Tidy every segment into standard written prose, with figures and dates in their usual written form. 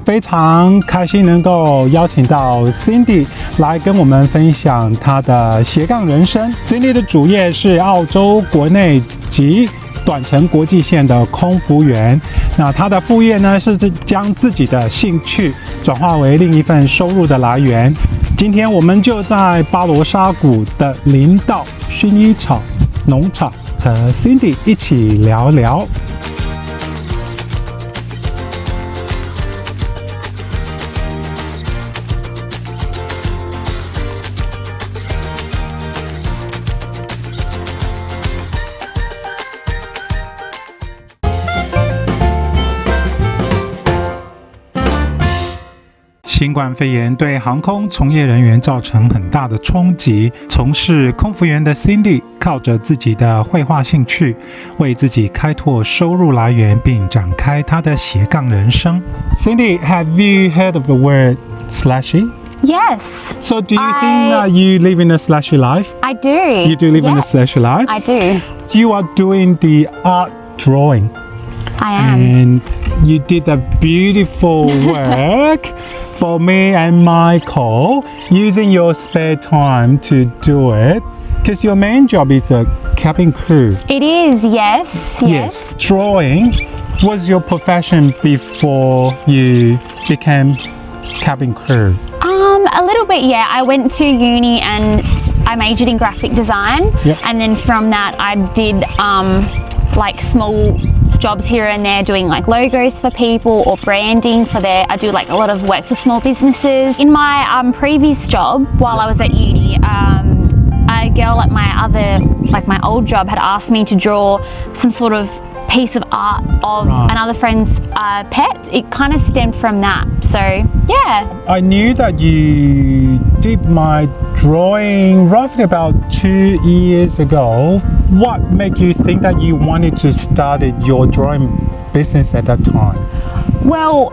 非常开心能够邀请到 Cindy 来跟我们分享她的斜杠人生。Cindy 的主业是澳洲国内及短程国际线的空服员，那她的副业呢是将自己的兴趣转化为另一份收入的来源。今天我们就在巴罗沙谷的林道薰衣草农场和 Cindy 一起聊聊。新冠肺炎对航空从业人员造成很大的冲击。从事空服员的 Cindy 靠着自己的绘画兴趣，为自己开拓收入来源，并展开她的斜杠人生。Cindy, have you heard of the word Slashie? Yes. So do you think that you live in a Slashie life? I do. You do live in a Slashie life? I do. You are doing the art drawing. I am. And you did a beautiful work for me and Michael, using your spare time to do it, because your main job is a cabin crew. It is, yes. Drawing was your profession before you became cabin crew? A little bit, yeah. I went to uni and I majored in graphic design. Yep. And then from that I did like small jobs here and there, doing like logos for people or branding for their, I do like a lot of work for small businesses. In my previous job while I was at uni, a girl at my old job had asked me to draw some sort of piece of art of another friend's pet. It kind of stemmed from that, so yeah. I knew that you did my drawing roughly about 2 years ago. What made you think that you wanted to start your drawing business at that time? Well,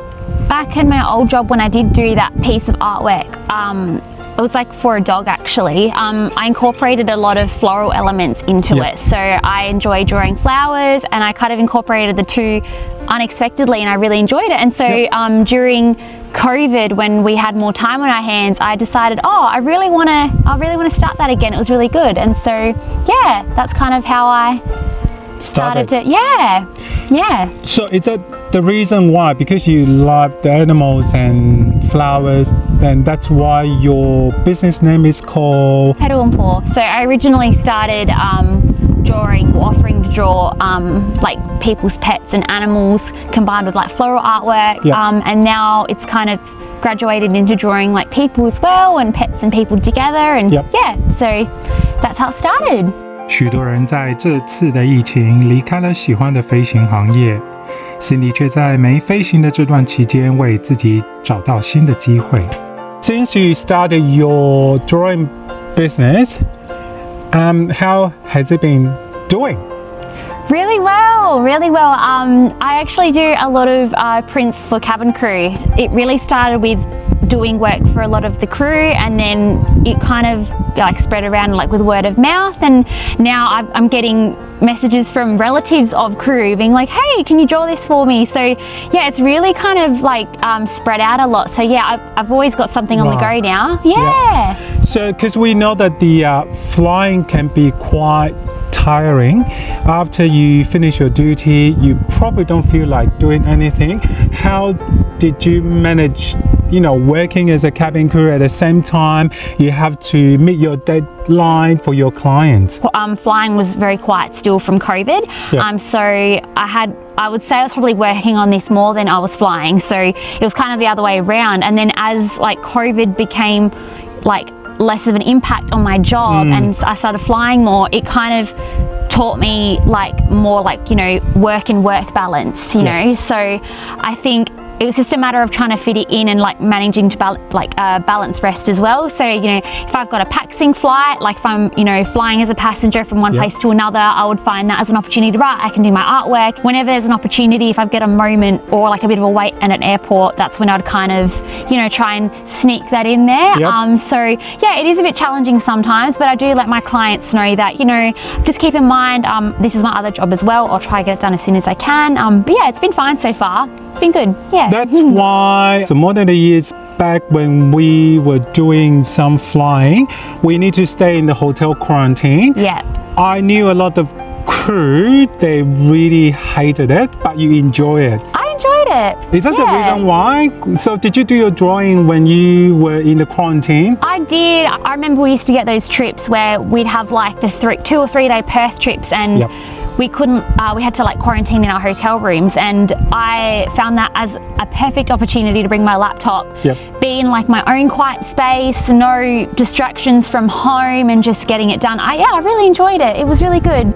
back in my old job when I did do that piece of artwork, it was like for a dog actually. I incorporated a lot of floral elements into it. So I enjoy drawing flowers and I kind of incorporated the two unexpectedly and I really enjoyed it. And so during COVID, when we had more time on our hands, I decided, I really want to start that again. It was really good. And so yeah, that's kind of how I started to, yeah. So is that the reason why? Because you love the animals and flowers, and that's why your business name is called Petal and Paw. So I originally started offering to draw like people's pets and animals combined with like floral artwork, and now it's kind of graduated into drawing like people as well and pets and people together, and so that's how it started. 许多人在这次的疫情离开了喜欢的飞行行业， Cindy 却在没飞行的这段期间为自己找到新的机会。Since you started your drawing business, how has it been doing? Really well. I actually do a lot of prints for cabin crew. It really started with doing work for a lot of the crew, and then it kind of like spread around like with word of mouth, and now I'm getting messages from relatives of crew being like, hey, can you draw this for me? So yeah, it's really kind of like spread out a lot. So yeah, I've always got something on the go now. So because we know that the flying can be quite tiring. After you finish your duty, you probably don't feel like doing anything. How did you manage, working as a cabin crew at the same time you have to meet your deadline for your clients? Flying was very quiet still from COVID. So I would say I was probably working on this more than I was flying. So it was kind of the other way around. And then as like COVID became like less of an impact on my job and I started flying more, it kind of taught me like more like, work and work balance, you know. So I think it was just a matter of trying to fit it in and like managing to balance rest as well. So, if I've got a paxing flight, like if I'm, flying as a passenger from one place to another, I would find that as an opportunity to write. I can do my artwork. Whenever there's an opportunity, if I get a moment or like a bit of a wait at an airport, that's when I'd kind of, try and sneak that in there. So yeah, it is a bit challenging sometimes, but I do let my clients know that, just keep in mind, this is my other job as well. I'll try to get it done as soon as I can. But yeah, it's been fine so far. it's been good. Yeah. That's why so more than a year back when we were doing some flying, we need to stay in the hotel quarantine. Yeah. I knew a lot of crew, they really hated it, but you enjoy it. I enjoyed it. Is that the reason why? So did you do your drawing when you were in the quarantine? I did. I remember we used to get those trips where we'd have like the 2 or 3 day Perth trips, and we couldn't, we had to like quarantine in our hotel rooms, and I found that as a perfect opportunity to bring my laptop, be in like my own quiet space, no distractions from home, and just getting it done. I really enjoyed it. It was really good.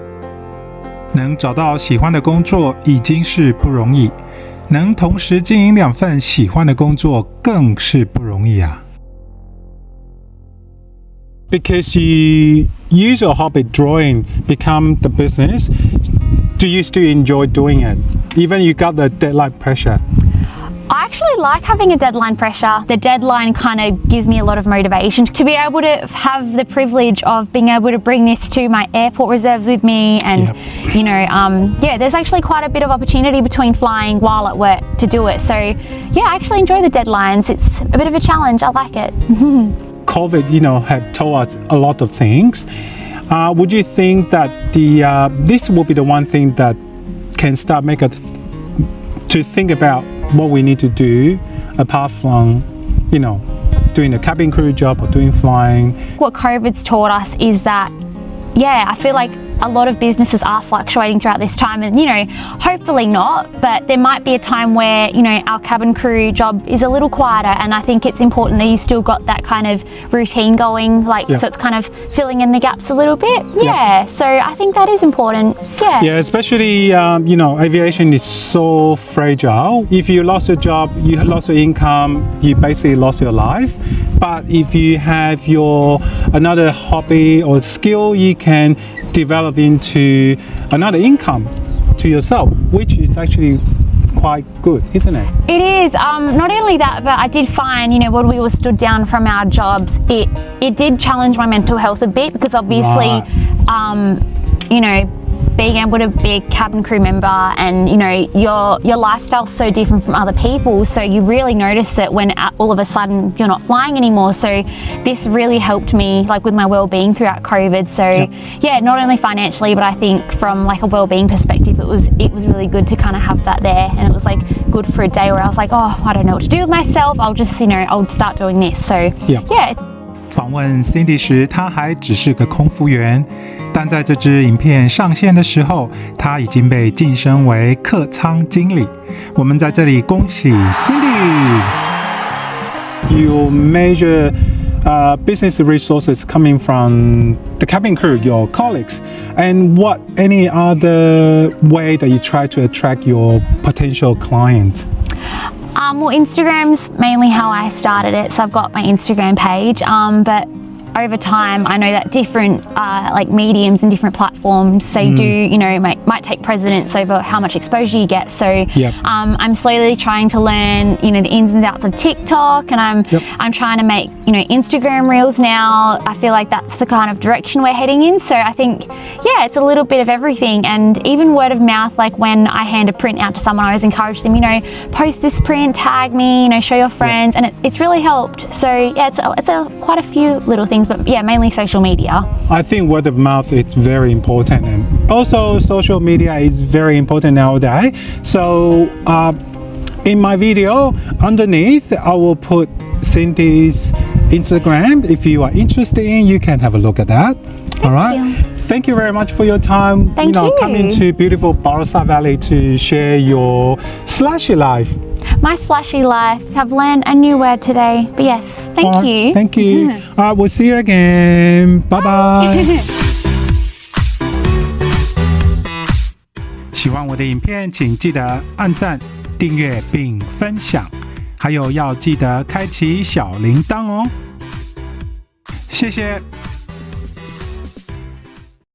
能找到喜欢的工作已经是不容易，能同时经营2份喜欢的工作更是不容易啊。Because you use your hobby drawing become the business, do you still enjoy doing it? Even you got the deadline pressure? I actually like having a deadline pressure. The deadline kind of gives me a lot of motivation to be able to have the privilege of being able to bring this to my airport reserves with me, and you know, there's actually quite a bit of opportunity between flying while at work to do it. So I actually enjoy the deadlines. It's a bit of a challenge. I like it. COVID, you know, have told us a lot of things. Would you think that this will be the one thing that can start make us to think about what we need to do apart from, you know, doing a cabin crew job or doing flying? What COVID's taught us is that, I feel like a lot of businesses are fluctuating throughout this time, and you know, hopefully not, but there might be a time where, you know, our cabin crew job is a little quieter, and I think it's important that you still got that kind of routine going, like so it's kind of filling in the gaps a little bit. So I think that is important. Especially you know, aviation is so fragile. If you lost your job, you lost your income, you basically lost your life. But if you have another hobby or skill, you can develop into another income to yourself, which is actually quite good, isn't it? It is. Not only that, but I did find, you know, when we were stood down from our jobs, it did challenge my mental health a bit, because obviously, you know, being able to be a cabin crew member, and you know, your lifestyle's so different from other people, so you really notice it when all of a sudden you're not flying anymore. So this really helped me, like with my well-being throughout COVID. So not only financially, but I think from like a well-being perspective, it was really good to kind of have that there, and it was like good for a day where I was like, oh, I don't know what to do with myself, I'll just, you know, I'll start doing this. So 访问 Cindy 时，她还只是个空服员，但在这支影片上线的时候，她已经被晋升为客舱经理。我们在这里恭喜 Cindy。Your major business resources coming from the cabin crew, your colleagues, and what any other way that you try to attract your potential clients? Well, Instagram's mainly how I started it, so I've got my Instagram page, but over time I know that different like mediums and different platforms, they do, you know, might take precedence over how much exposure you get. So I'm slowly trying to learn, you know, the ins and outs of TikTok, and I'm trying to make, you know, Instagram reels now. I feel like that's the kind of direction we're heading in. So I think it's a little bit of everything, and even word of mouth, like when I hand a print out to someone, I always encourage them, you know, post this print, tag me, you know, show your friends, and it's really helped. So it's quite a few little things, but mainly social media. I think word of mouth is very important, and also social media is very important nowadays. So in my video underneath, I will put Cindy's Instagram. If you are interested in, you can have a look at that. Thank you very much for your time. Thank you. Coming to beautiful Barossa Valley to share your Slashie Life. My Slashie Life. I've learned a new word today. But yes, thank you. Thank you. We'll see you again. Bye bye. 喜欢我的影片，请记得按赞、订阅并分享，还有要记得开启小铃铛哦。谢谢。